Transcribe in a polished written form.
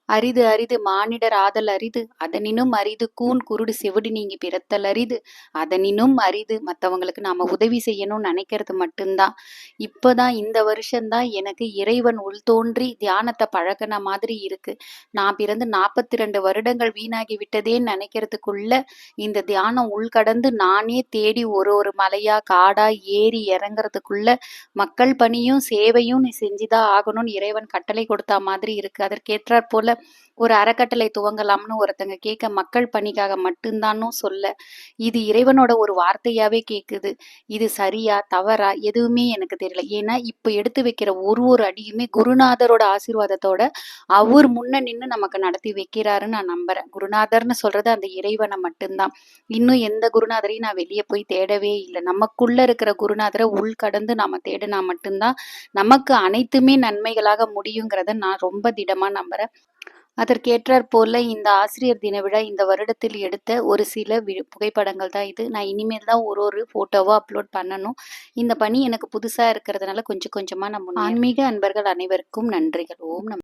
அரிது அரிது மானிடர் ஆதல் அரிது அதனினும் அரிது கூன் குருடு செவிடு நீங்கி பிறத்தல் அரிது அதனினும் அரிது. மற்றவங்களுக்கு நாம உதவி செய்யணும்னு நினைக்கிறது மட்டும்தான். இப்போதான் இந்த வருஷம்தான் எனக்கு இறைவன் உள்தோன்றி தியானத்தை பழகின மாதிரி இருக்கு. நான் பிறந்து 42 வருடங்கள் வீணாகி விட்டதேன்னு நினைக்கிறதுக்குள்ள இந்த தியானம் உள்கடந்து நானே தேடி ஒரு ஒரு மலையா காடா ஏறி இறங்குறதுக்குள்ள மக்கள் பணியும் சேவையும் நீ செஞ்சுதான் ஆகணும்னு இறைவன் கட்டளை கொடுத்தா மாதிரி இருக்கு. அதற்கேற்றாற் போல ஒரு அறக்கட்டளை துவங்கலாம்னு ஒருத்தங்க கேட்க மக்கள் பணிக்காக மட்டும்தானும் சொல்ல, இது இறைவனோட ஒரு வார்த்தையாவே கேக்குது. இது சரியா தவறா எதுவுமே எனக்கு தெரியல. ஏன்னா இப்ப எடுத்து வைக்கிற ஒரு ஒரு அடியுமே குருநாதரோட ஆசீர்வாதத்தோட அவர் முன்ன நின்னு நமக்கு நடத்தி வைக்கிறாருன்னு நான் நம்புறேன். குருநாதர்னு சொல்றது அந்த இறைவனை மட்டும்தான். இன்னும் எந்த குருநாதரையும் நான் வெளியே போய் தேடவே இல்லை. நமக்குள்ள இருக்கிற குருநாதரை உள்கடந்து நாம தேடினா மட்டும்தான் நமக்கு அனைத்துமே நன்மைகளாக முடியுங்கிறத நான் ரொம்ப திடமா நம்புறேன். அதற்கேற்றாற் போல இந்த ஆசிரியர் தின விழா இந்த வருடத்தில் எடுத்த ஒரு சில புகைப்படங்கள் தான் இது. நான் இனிமேல் தான் ஒரு ஒரு போட்டோவோ அப்லோட் பண்ணணும். இந்த பணி எனக்கு புதுசா இருக்கிறதுனால கொஞ்சம் கொஞ்சமா நம்ம ஆன்மீக அன்பர்கள் அனைவருக்கும் நன்றிகள். ஓம் நம